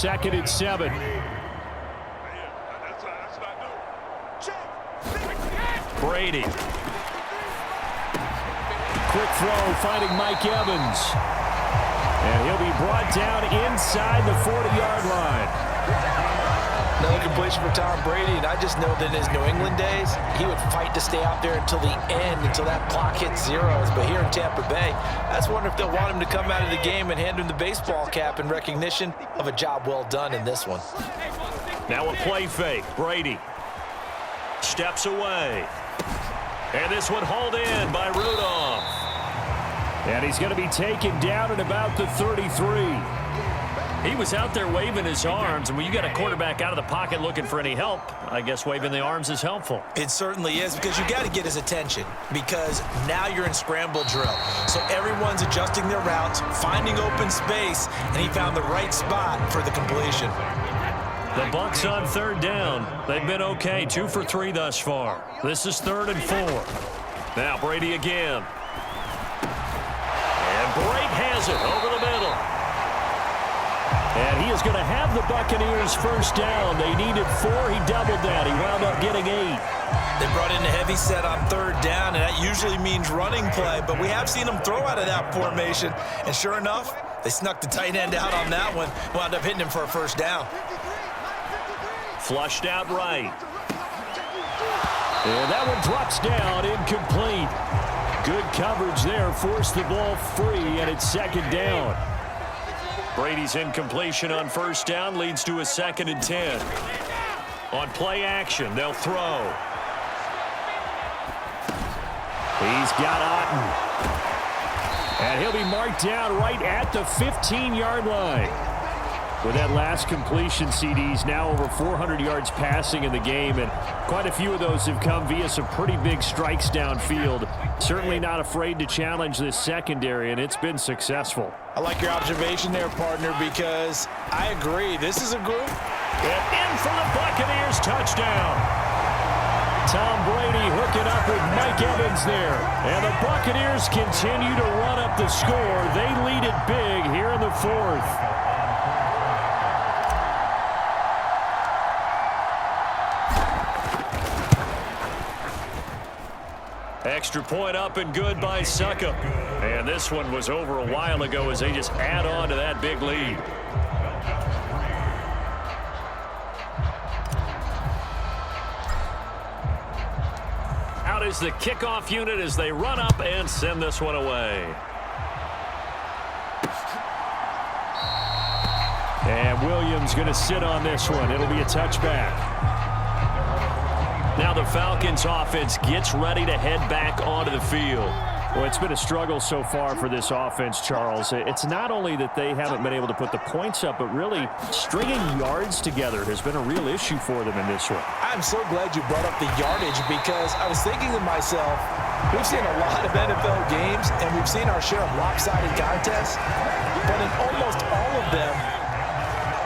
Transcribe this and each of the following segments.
2nd and 7. Brady. Quick throw, finding Mike Evans. And he'll be brought down inside the 40-yard line. Another completion for Tom Brady, and I just know that in his New England days, he would fight to stay out there until the end, until that clock hits zeros. But here in Tampa Bay, I just wonder if they'll want him to come out of the game and hand him the baseball cap in recognition of a job well done in this one. Now a play fake. Brady steps away. And this one hauled in by Rudolph. And he's going to be taken down at about the 33. He was out there waving his arms, and when you got a quarterback out of the pocket looking for any help, I guess waving the arms is helpful. It certainly is, because you got to get his attention, because now you're in scramble drill. So everyone's adjusting their routes, finding open space, and he found the right spot for the completion. The Bucs on 3rd down. They've been okay, 2 for 3 thus far. This is 3rd and 4. Now Brady again. And Brady has it over the middle. And he is going to have the Buccaneers first down. They needed 4. He doubled that. He wound up getting 8. They brought in a heavy set on 3rd down, and that usually means running play. But we have seen them throw out of that formation. And sure enough, they snuck the tight end out on that one. Wound up hitting him for a first down. Flushed out right. And that one drops down, incomplete. Good coverage there. Forced the ball free, and it's 2nd down. Brady's incompletion on 1st down leads to a 2nd and 10. On play action, they'll throw. He's got Otten. And he'll be marked down right at the 15-yard line. With that last completion, CD's now over 400 yards passing in the game, and quite a few of those have come via some pretty big strikes downfield. Certainly not afraid to challenge this secondary, and it's been successful. I like your observation there, partner, because I agree. This is a group. And in for the Buccaneers, touchdown. Tom Brady hooking up with Mike Evans there. And the Buccaneers continue to run up the score. They lead it big here in the 4th. Extra point up and good by Succop. And this one was over a while ago as they just add on to that big lead. Out is the kickoff unit as they run up and send this one away. And Williams going to sit on this one. It'll be a touchback. Now the Falcons offense gets ready to head back onto the field. Well, it's been a struggle so far for this offense, Charles. It's not only that they haven't been able to put the points up, but really stringing yards together has been a real issue for them in this one. I'm so glad you brought up the yardage, because I was thinking to myself, we've seen a lot of NFL games, and we've seen our share of lopsided contests, but in almost all of them,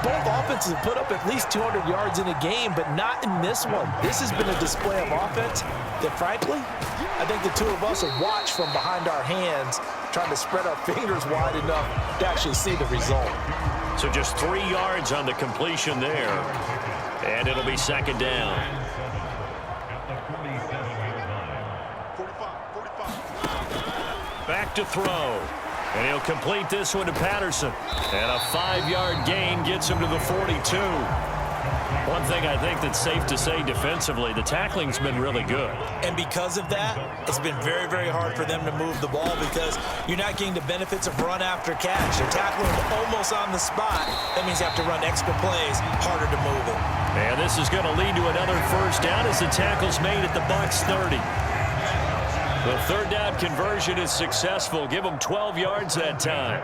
both offenses have put up at least 200 yards in a game, but not in this one. This has been a display of offense that, frankly, I think the two of us have watched from behind our hands, trying to spread our fingers wide enough to actually see the result. So just 3 yards on the completion there, and it'll be 2nd down. Back to throw. And he'll complete this one to Patterson. And a 5-yard gain gets him to the 42. One thing I think that's safe to say defensively, the tackling's been really good. And because of that, it's been very, very hard for them to move the ball, because you're not getting the benefits of run after catch. They're tackling almost on the spot. That means you have to run extra plays, harder to move it. And this is going to lead to another first down as the tackle's made at the Bucs 30. The 3rd down conversion is successful. Give them 12 yards that time.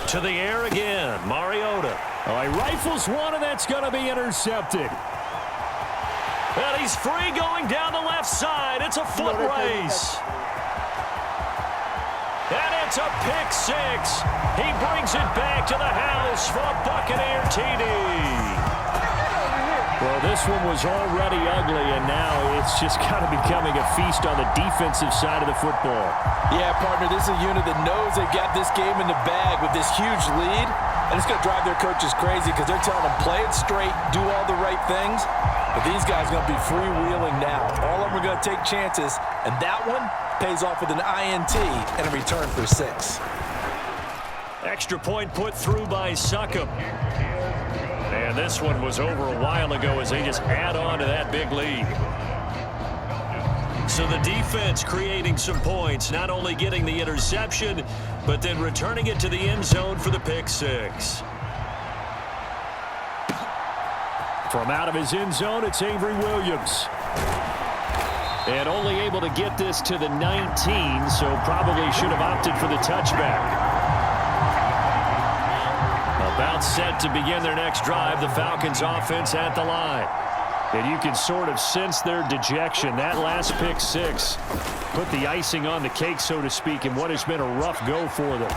To the air again, Mariota. Oh, he rifles one, and that's going to be intercepted. And he's free going down the left side. It's a foot race. And it's a pick 6. He brings it back to the house for a Buccaneer TD. Well, this one was already ugly, and now it's just kind of becoming a feast on the defensive side of the football. Yeah, partner, this is a unit that knows they've got this game in the bag with this huge lead, and it's going to drive their coaches crazy because they're telling them play it straight, do all the right things, but these guys are going to be freewheeling now. All of them are going to take chances, and that one pays off with an INT and a return for 6. Extra point put through by Succop. And this one was over a while ago as they just add on to that big lead. So the defense creating some points, not only getting the interception, but then returning it to the end zone for the pick 6. From out of his end zone, it's Avery Williams. And only able to get this to the 19, so probably should have opted for the touchback. About set to begin their next drive, the Falcons offense at the line. And you can sort of sense their dejection. That last pick 6 put the icing on the cake, so to speak, in what has been a rough go for them.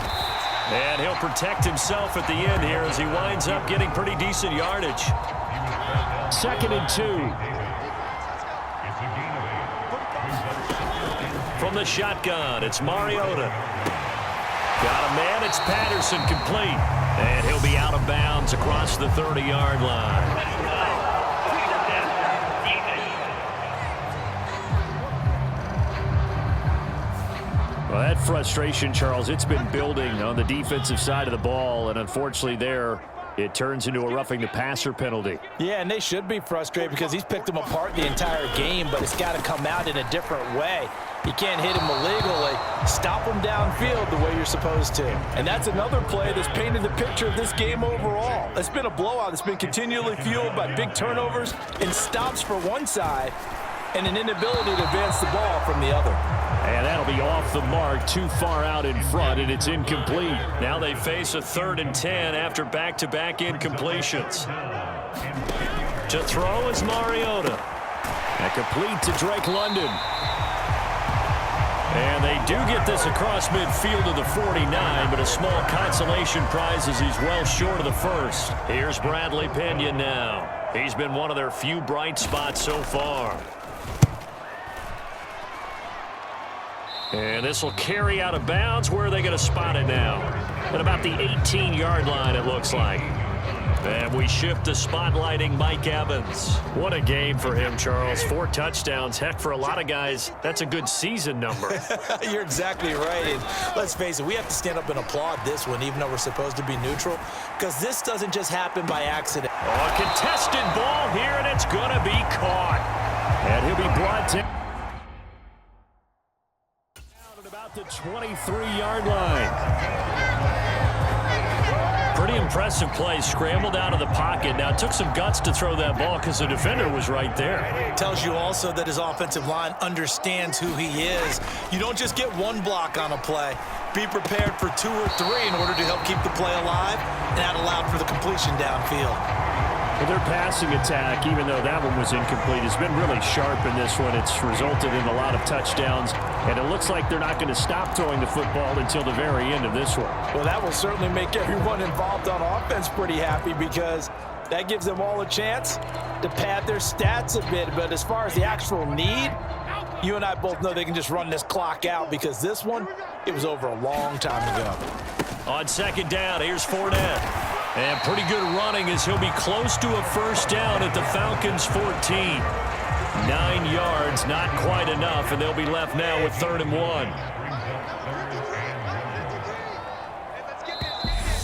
And he'll protect himself at the end here as he winds up getting pretty decent yardage. 2nd and 2. From the shotgun, it's Mariota. Got a man, it's Patterson, complete. And he'll be out of bounds across the 30-yard line. Well, that frustration, Charles, it's been building on the defensive side of the ball, and unfortunately there, it turns into a roughing the passer penalty. Yeah, and they should be frustrated because he's picked them apart the entire game, but it's got to come out in a different way. You can't hit him illegally. Stop him downfield the way you're supposed to. And that's another play that's painted the picture of this game overall. It's been a blowout. It's been continually fueled by big turnovers and stops for one side and an inability to advance the ball from the other. And that'll be off the mark, too far out in front, and it's incomplete. Now they face a 3rd and 10 after back-to-back incompletions. To throw is Mariota. And complete to Drake London. And they do get this across midfield to the 49, but a small consolation prize as he's well short of the first. Here's Bradley Pinion now. He's been one of their few bright spots so far. And this will carry out of bounds. Where are they going to spot it now? At about the 18-yard line, it looks like. And we shift to spotlighting Mike Evans. What a game for him, Charles. 4 touchdowns. Heck, for a lot of guys, that's a good season number. You're exactly right. And let's face it, we have to stand up and applaud this one, even though we're supposed to be neutral, because this doesn't just happen by accident. Oh, a contested ball here, and it's going to be caught. And he'll be brought down at about the 23-yard line. Pretty impressive play. Scrambled out of the pocket. Now, it took some guts to throw that ball because the defender was right there. Tells you also that his offensive line understands who he is. You don't just get one block on a play. Be prepared for 2 or 3 in order to help keep the play alive, and that allowed for the completion downfield. Well, their passing attack, even though that one was incomplete, has been really sharp in this one. It's resulted in a lot of touchdowns, and it looks like they're not going to stop throwing the football until the very end of this one. Well, that will certainly make everyone involved on offense pretty happy because that gives them all a chance to pad their stats a bit. But as far as the actual need, you and I both know they can just run this clock out because this one, it was over a long time ago. On 2nd down, here's Fournette. And pretty good running as he'll be close to a first down at the Falcons' 14. 9 yards, not quite enough, and they'll be left now with 3rd and 1.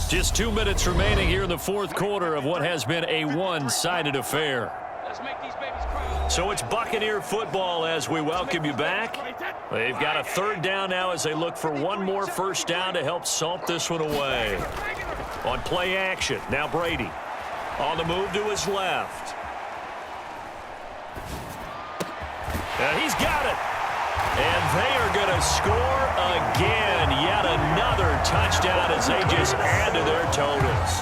Just 2 minutes remaining here in the 4th quarter of what has been a one-sided affair. So it's Buccaneer football as we welcome you back. They've got a 3rd down now as they look for one more first down to help salt this one away. On play action, now Brady. On the move to his left. And he's got it. And they are going to score again. Yet another touchdown as they just add to their totals.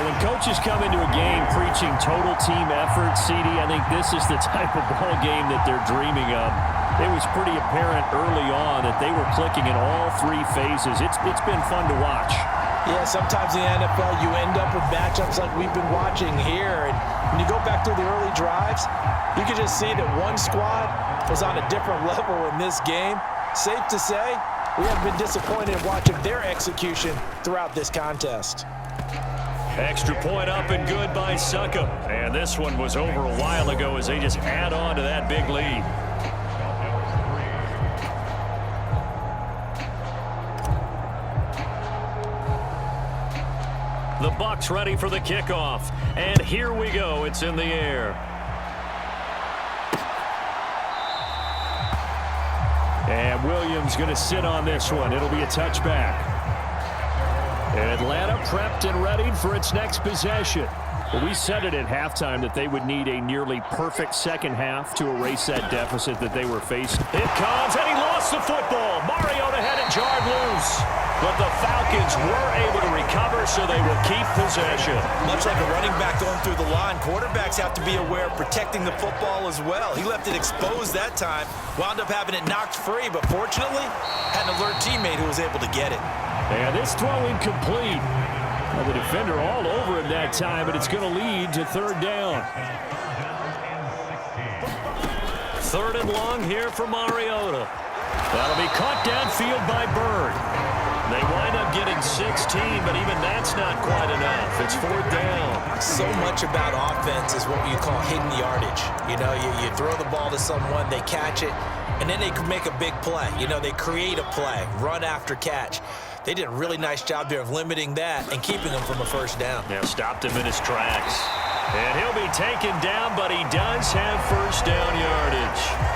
When coaches come into a game preaching total team effort, CD, I think this is the type of ball game that they're dreaming of. It was pretty apparent early on that they were clicking in all 3 phases. It's been fun to watch. Yeah, sometimes in the NFL you end up with matchups like we've been watching here, and When you go back through the early drives, you can just see that one squad was on a different level in this game. Safe to say, we have been disappointed watching their execution throughout this contest. Extra point up and good by Succop. And this one was over a while ago as they just add on to that big lead. The Bucs ready for the kickoff. And here we go. It's in the air. And Williams going to sit on this one. It'll be a touchback. Atlanta prepped and ready for its next possession. Well, we said it at halftime that they would need a nearly perfect second half to erase that deficit that they were facing. It comes, and he lost the football. Mariota had it jarred loose. But the Falcons were able to recover, so they will keep possession. Much like a running back going through the line, quarterbacks have to be aware of protecting the football as well. He left it exposed that time, wound up having it knocked free, but fortunately, had an alert teammate who was able to get it. And this throw incomplete. Well, the defender all over him that time, but it's going to lead to third down. Third and long here for Mariota. That'll be caught downfield by Bird. They wind up getting 16, but even that's not quite enough. It's fourth down. So much about offense is what you call hidden yardage. You know, you throw the ball to someone, they catch it, and then they can make a big play. You know, they create a play, run after catch. They did a really nice job there of limiting that and keeping him from a first down. Now stopped him in his tracks. And he'll be taken down, but he does have first down yardage.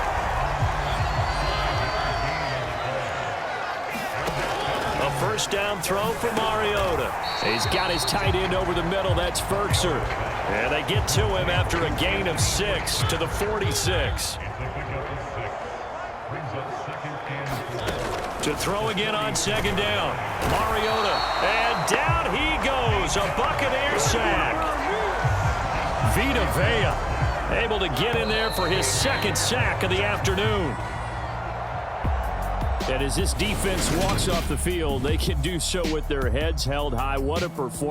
First down throw for Mariota. He's got his tight end over the middle. That's Ferkser. And they get to him after a gain of 6 to the 46. To throw again on second down. Mariota. And down he goes. A Buccaneer sack. Vita Vea able to get in there for his second sack of the afternoon. And as this defense walks off the field, they can do so with their heads held high. What a performance.